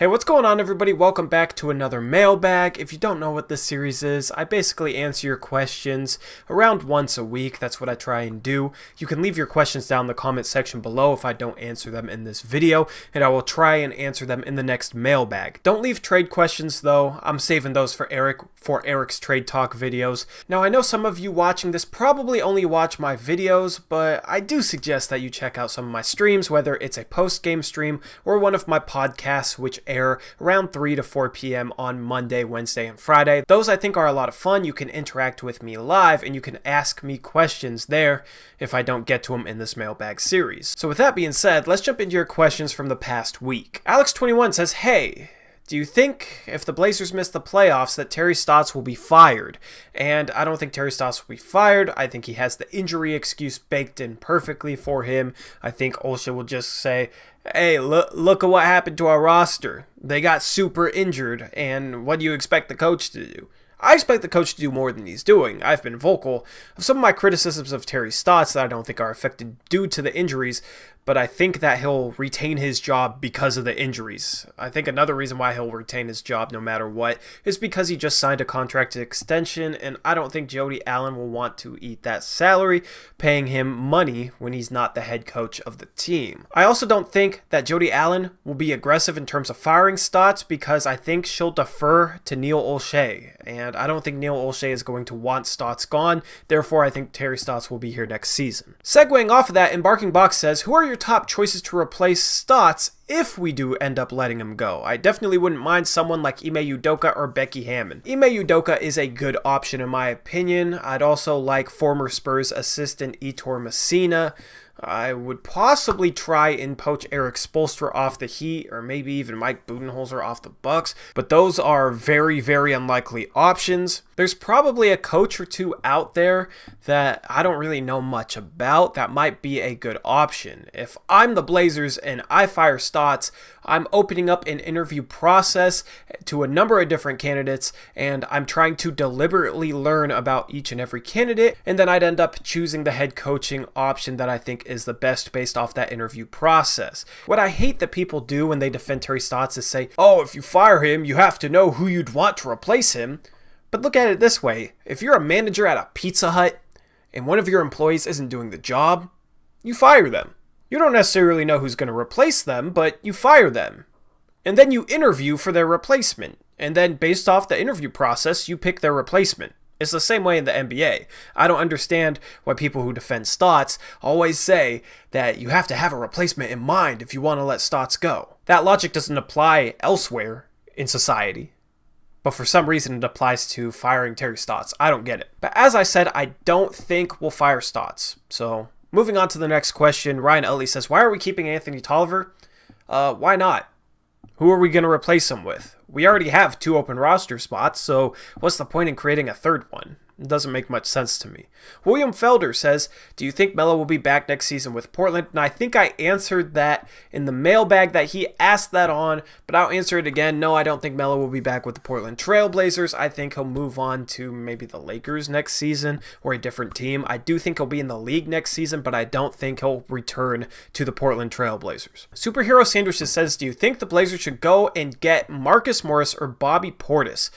Hey, what's going on, everybody? Welcome back to another Mailbag. If you don't know what this series is, I basically answer your questions around once a week. That's what I try and do. You can leave your questions down in the comment section below if I don't answer them in this video, and I will try and answer them in the next Mailbag. Don't leave trade questions, though. I'm saving those for Eric's Trade Talk videos. Now, I know some of you watching this probably only watch my videos, but I do suggest that you check out some of my streams, whether it's a post-game stream or one of my podcasts, which air around 3 to 4 p.m. on Monday, Wednesday, and Friday. Those I think are a lot of fun. You can interact with me live and you can ask me questions there if I don't get to them in this Mailbag series. So with that being said, let's jump into your questions from the past week. Alex21 says, hey, do you think if the Blazers miss the playoffs that Terry Stotts will be fired? And I don't think Terry Stotts will be fired. I think he has the injury excuse baked in perfectly for him. I think Olsha will just say, hey, look at what happened to our roster. They got super injured, and what do you expect the coach to do? I expect the coach to do more than he's doing. I've been vocal of some of my criticisms of Terry Stotts that I don't think are affected due to the injuries, but I think that he'll retain his job because of the injuries. I think another reason why he'll retain his job no matter what is because he just signed a contract extension, and I don't think Jody Allen will want to eat that salary, paying him money when he's not the head coach of the team. I also don't think that Jody Allen will be aggressive in terms of firing Stotts because I think she'll defer to Neil Olshey, and I don't think Neil Olshey is going to want Stotts gone. Therefore, I think Terry Stotts will be here next season. Segueing off of that, Embarking Box says, who are your top choices to replace Stotts if we do end up letting him go? I definitely wouldn't mind someone like Ime Udoka or Becky Hammon. Ime Udoka is a good option in my opinion. I'd also like former Spurs assistant Ettore Messina. I would possibly try and poach Eric Spoelstra off the Heat, or maybe even Mike Budenholzer off the Bucks, but those are very, very unlikely options. There's probably a coach or two out there that I don't really know much about that might be a good option. If I'm the Blazers and I fire Stotts, I'm opening up an interview process to a number of different candidates, and I'm trying to deliberately learn about each and every candidate, and then I'd end up choosing the head coaching option that I think is the best based off that interview process. What I hate that people do when they defend Terry Stotts is say, oh, if you fire him, you have to know who you'd want to replace him. But look at it this way. If you're a manager at a Pizza Hut and one of your employees isn't doing the job, you fire them. You don't necessarily know who's going to replace them, but you fire them. And then you interview for their replacement. And then based off the interview process, you pick their replacement. It's the same way in the NBA. I don't understand why people who defend Stotts always say that you have to have a replacement in mind if you want to let Stotts go. That logic doesn't apply elsewhere in society, but for some reason it applies to firing Terry Stotts. I don't get it. But as I said, I don't think we'll fire Stotts. So moving on to the next question, Ryan Utley says, why are we keeping Anthony Tolliver? Why not? Who are we going to replace him with? We already have 2 open roster spots, so what's the point in creating a third one? It doesn't make much sense to me. William Felder says, do you think Melo will be back next season with Portland? And I think I answered that in the mailbag that he asked that on, but I'll answer it again. No, I don't think Melo will be back with the Portland Trail Blazers. I think he'll move on to maybe the Lakers next season or a different team. I do think he'll be in the league next season, but I don't think he'll return to the Portland Trail Blazers. Superhero Sandwiches says, do you think the Blazers should go and get Marcus Morris or Bobby Portis?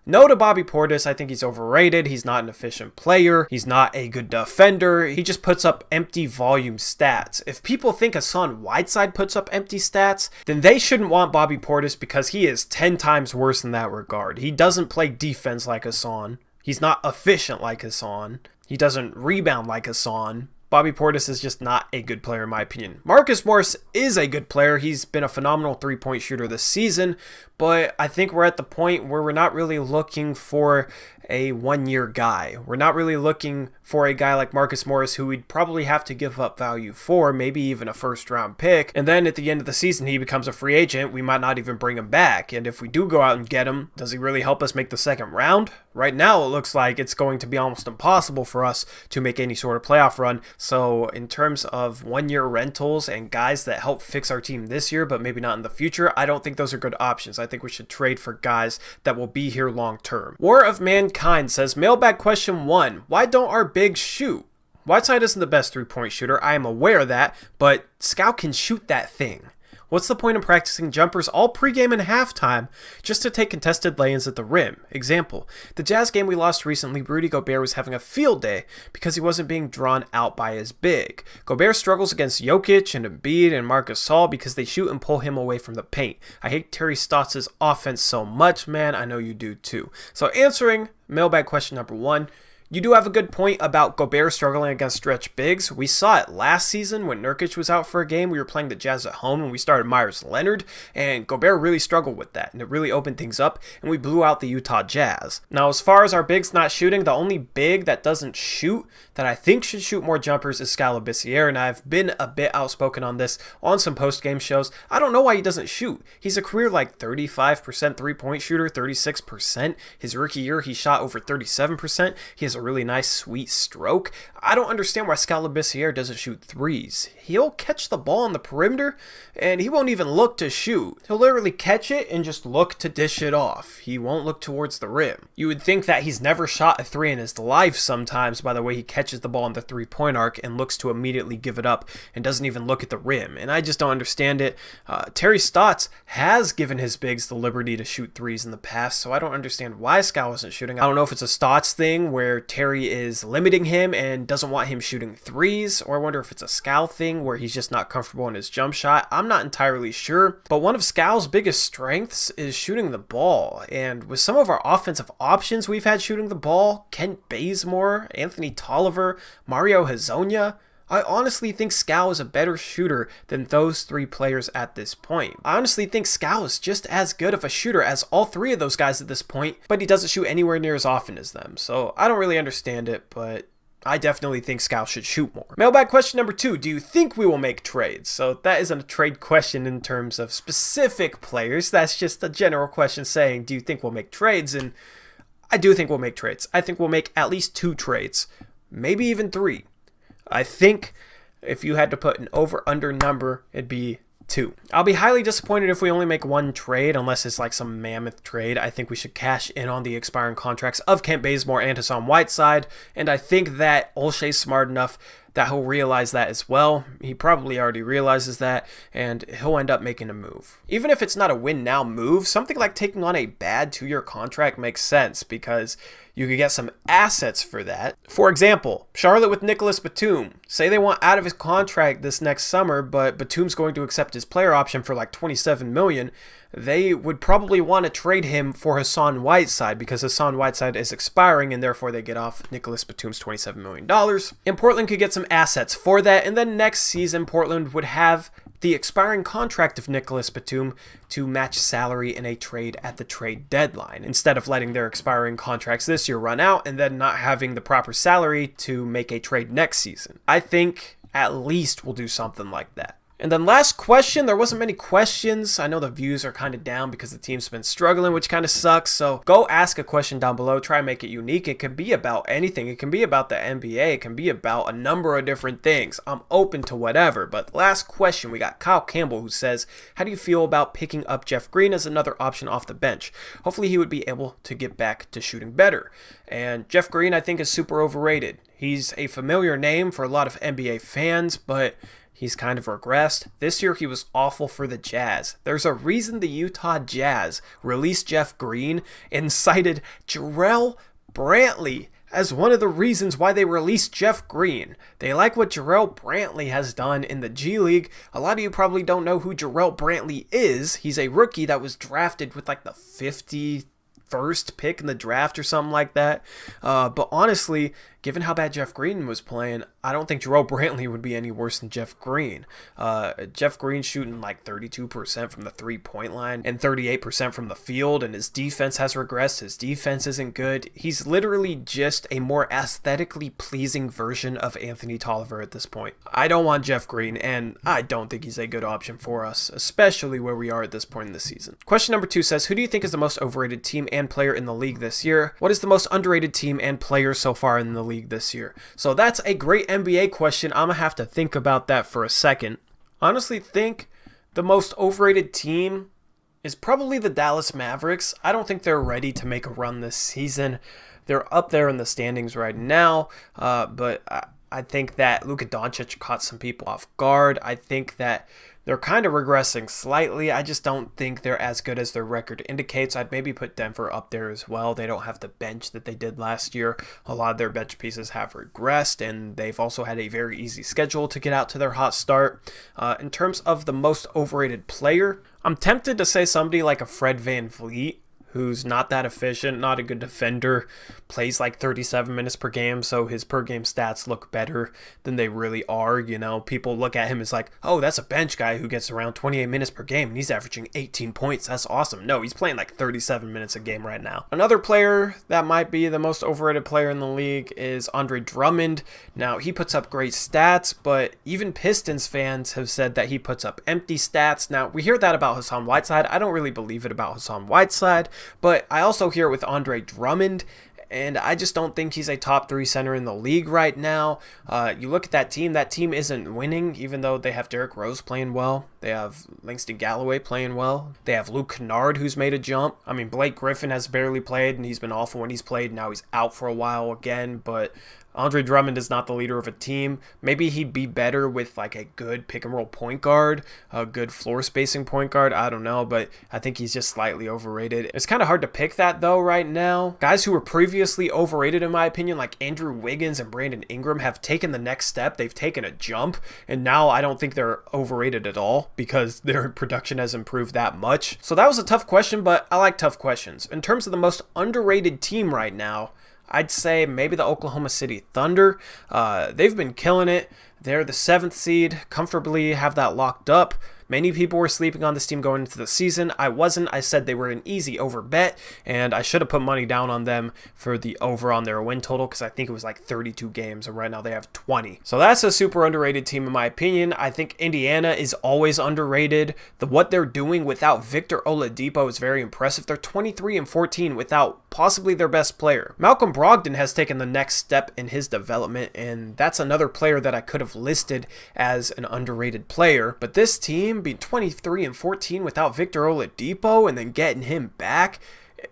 No to Bobby Portis. I think he's overrated. He's not an efficient player. He's not a good defender. He just puts up empty volume stats. If people think Hassan Whiteside puts up empty stats, then they shouldn't want Bobby Portis because he is 10 times worse in that regard. He doesn't play defense like Hassan. He's not efficient like Hassan. He doesn't rebound like Hassan. Bobby Portis is just not a good player in my opinion. Marcus Morris is a good player. He's been a phenomenal three-point shooter this season, but I think we're at the point where we're not really looking for a one-year guy. We're not really looking for a guy like Marcus Morris who we'd probably have to give up value for, maybe even a first-round pick, and then at the end of the season he becomes a free agent. We might not even bring him back, and if we do go out and get him, does he really help us make the second round? Right now it looks like it's going to be almost impossible for us to make any sort of playoff run, so in terms of one-year rentals and guys that help fix our team this year but maybe not in the future, I don't think those are good options. I think we should trade for guys that will be here long term. War of Mankind says, mailbag question 1, why don't our bigs shoot? Whiteside isn't the best three-point shooter, I am aware of that, but Scout can shoot that thing. What's the point in practicing jumpers all pregame and halftime just to take contested lay-ins at the rim? Example, the Jazz game we lost recently, Rudy Gobert was having a field day because he wasn't being drawn out by his big. Gobert struggles against Jokic and Embiid and Marc Gasol because they shoot and pull him away from the paint. I hate Terry Stotts' offense so much, man. I know you do too. So answering mailbag question number 1, you do have a good point about Gobert struggling against stretch bigs. We saw it last season when Nurkic was out for a game. We were playing the Jazz at home and we started Myers Leonard, and Gobert really struggled with that, and it really opened things up, and we blew out the Utah Jazz. Now, as far as our bigs not shooting, the only big that doesn't shoot that I think should shoot more jumpers is Scalabissiere, and I've been a bit outspoken on this on some post-game shows. I don't know why he doesn't shoot. He's a career 35% three-point shooter, 36%. His rookie year, he shot over 37%. He has a really nice, sweet stroke. I don't understand why Scalabissiere doesn't shoot threes. He'll catch the ball on the perimeter, and he won't even look to shoot. He'll literally catch it and just look to dish it off. He won't look towards the rim. You would think that he's never shot a three in his life sometimes by the way he catches the ball in the three-point arc and looks to immediately give it up and doesn't even look at the rim, and I just don't understand it. Terry Stotts has given his bigs the liberty to shoot threes in the past, so I don't understand why Scal wasn't shooting. I don't know if it's a Stotts thing where Terry is limiting him and doesn't want him shooting threes, or I wonder if it's a Scal thing where he's just not comfortable in his jump shot. I'm not entirely sure, but one of Scal's biggest strengths is shooting the ball, and with some of our offensive options we've had shooting the ball, Kent Bazemore, Anthony Tolliver, Mario Hezonja, I honestly think Scal is a better shooter than those three players at this point. I honestly think Scal is just as good of a shooter as all three of those guys at this point, but he doesn't shoot anywhere near as often as them. So I don't really understand it, but I definitely think Scal should shoot more. Mailbag question number 2, do you think we will make trades? So that isn't a trade question in terms of specific players. That's just a general question saying, do you think we'll make trades? And I do think we'll make trades. I think we'll make at least 2 trades, maybe even 3. I think if you had to put an over-under number, it'd be 2. I'll be highly disappointed if we only make 1 trade, unless it's like some mammoth trade. I think we should cash in on the expiring contracts of Kent Bazemore and Hassan Whiteside, and I think that Olshey's smart enough that he'll realize that as well. He probably already realizes that, and he'll end up making a move. Even if it's not a win-now move, something like taking on a bad 2-year contract makes sense because you could get some assets for that. For example, Charlotte with Nicholas Batum. Say they want out of his contract this next summer, but Batum's going to accept his player option for like $27 million. They would probably want to trade him for Hassan Whiteside because Hassan Whiteside is expiring and therefore they get off Nicholas Batum's $27 million. And Portland could get some assets for that, and then next season Portland would have the expiring contract of Nicholas Batum to match salary in a trade at the trade deadline, instead of letting their expiring contracts this year run out and then not having the proper salary to make a trade next season. I think at least we'll do something like that. And then last question, there wasn't many questions. I know the views are kind of down because the team's been struggling, which kind of sucks. So go ask a question down below. Try and make it unique. It can be about anything. It can be about the NBA. It can be about a number of different things. I'm open to whatever. But last question, we got Kyle Campbell who says, how do you feel about picking up Jeff Green as another option off the bench? Hopefully he would be able to get back to shooting better. And Jeff Green, I think, is super overrated. He's a familiar name for a lot of NBA fans, but he's kind of regressed. This year he was awful for the Jazz. There's a reason the Utah Jazz released Jeff Green and cited Jarrell Brantley as one of the reasons why they released Jeff Green. They like what Jarrell Brantley has done in the G League. A lot of you probably don't know who Jarrell Brantley is. He's a rookie that was drafted with like the 51st pick in the draft or something like that. But honestly, given how bad Jeff Green was playing, I don't think Jarrell Brantley would be any worse than Jeff Green. Jeff Green shooting like 32% from the three-point line and 38% from the field, and his defense has regressed. His defense isn't good. He's literally just a more aesthetically pleasing version of Anthony Tolliver at this point. I don't want Jeff Green, and I don't think he's a good option for us, especially where we are at this point in the season. Question number 2 says, who do you think is the most overrated team and player in the league this year? What is the most underrated team and player so far in the league this year? So that's a great NBA question. I'm gonna have to think about that for a second. Honestly, think the most overrated team is probably the Dallas Mavericks. I don't think they're ready to make a run this season. They're up there in the standings right now, but I think that Luka Doncic caught some people off guard. I think that They're kind of regressing slightly. I just don't think they're as good as their record indicates. I'd maybe put Denver up there as well. They don't have the bench that they did last year. A lot of their bench pieces have regressed, and they've also had a very easy schedule to get out to their hot start. In terms of the most overrated player, I'm tempted to say somebody like a Fred VanVleet, who's not that efficient, not a good defender, plays like 37 minutes per game, so his per game stats look better than they really are. You know, people look at him as like, oh, that's a bench guy who gets around 28 minutes per game, and he's averaging 18 points. That's awesome. No, he's playing like 37 minutes a game right now. Another player that might be the most overrated player in the league is Andre Drummond. Now, he puts up great stats, but even Pistons fans have said that he puts up empty stats. Now, we hear that about Hassan Whiteside. I don't really believe it about Hassan Whiteside, but I also hear it with Andre Drummond, and I just don't think he's a top 3 center in the league right now. You look at that team isn't winning, even though they have Derrick Rose playing well. They have Langston Galloway playing well. They have Luke Kennard, who's made a jump. I mean, Blake Griffin has barely played, and he's been awful when he's played. Now he's out for a while again, but Andre Drummond is not the leader of a team. Maybe he'd be better with like a good pick and roll point guard, a good floor spacing point guard. I don't know, but I think he's just slightly overrated. It's kind of hard to pick that though right now. Guys who were previously overrated in my opinion, like Andrew Wiggins and Brandon Ingram, have taken the next step. They've taken a jump, and now I don't think they're overrated at all because their production has improved that much. So that was a tough question, but I like tough questions. In terms of the most underrated team right now, I'd say maybe the Oklahoma City Thunder. They've been killing it. They're the 7th seed, comfortably have that locked up. Many people were sleeping on this team going into the season. I wasn't. I said they were an easy over bet, and I should have put money down on them for the over on their win total because I think it was like 32 games, and right now they have 20. So that's a super underrated team in my opinion. I think Indiana is always underrated. What they're doing without Victor Oladipo is very impressive. They're 23-14 without possibly their best player. Malcolm Brogdon has taken the next step in his development, and that's another player that I could have listed as an underrated player. But this team being 23-14 without Victor Oladipo and then getting him back,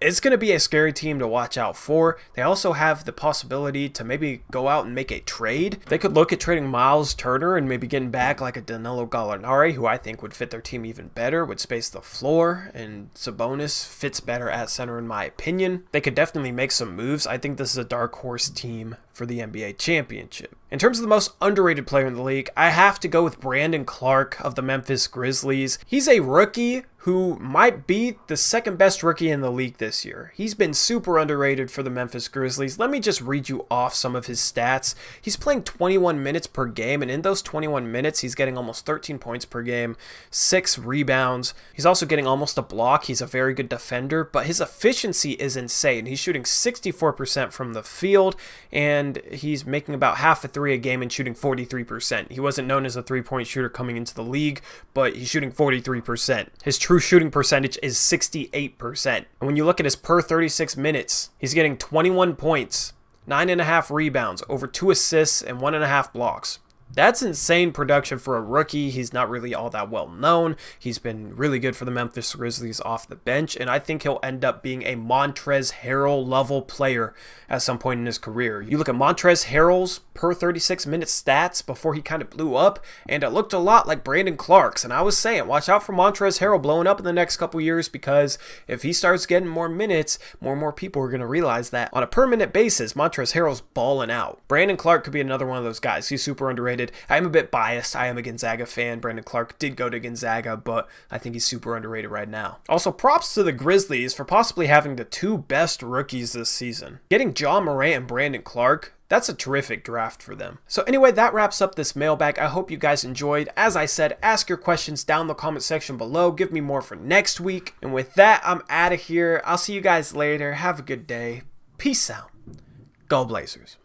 it's going to be a scary team to watch out for. They also have the possibility to maybe go out and make a trade. They could look at trading Miles Turner and maybe getting back like a Danilo Gallinari, who I think would fit their team even better, would space the floor, and Sabonis fits better at center in my opinion. They could definitely make some moves. I think this is a dark horse team for the NBA championship. In terms of the most underrated player in the league, I have to go with Brandon Clark of the Memphis Grizzlies. He's a rookie who might be the second best rookie in the league this year. He's been super underrated for the Memphis Grizzlies. Let me just read you off some of his stats. He's playing 21 minutes per game, and in those 21 minutes, he's getting almost 13 points per game, 6 rebounds. He's also getting almost a block. He's a very good defender, but his efficiency is insane. He's shooting 64% from the field, and he's making about half a three a game and shooting 43%. He wasn't known as a three-point shooter coming into the league, but he's shooting 43%. His true shooting percentage is 68%. And when you look at his per 36 minutes, he's getting 21 points, 9.5 rebounds, over 2 assists, and 1.5 blocks. That's insane production for a rookie. He's not really all that well known. He's been really good for the Memphis Grizzlies off the bench, and I think he'll end up being a Montrezl Harrell level player at some point in his career. You look at Montrezl Harrell's per 36 minute stats before he kind of blew up, and it looked a lot like Brandon Clark's, and I was saying, watch out for Montrezl Harrell blowing up in the next couple years, because if he starts getting more minutes, more and more people are going to realize that on a per minute basis, Montrezl Harrell's balling out. Brandon Clark could be another one of those guys. He's super underrated. I am a bit biased. I am a Gonzaga fan. Brandon Clark did go to Gonzaga, but I think he's super underrated right now. Also, props to the Grizzlies for possibly having the 2 best rookies this season. Getting John Morant and Brandon Clark, that's a terrific draft for them. So anyway, that wraps up this mailbag. I hope you guys enjoyed. As I said, ask your questions down in the comment section below. Give me more for next week. And with that, I'm out of here. I'll see you guys later. Have a good day. Peace out. Go Blazers.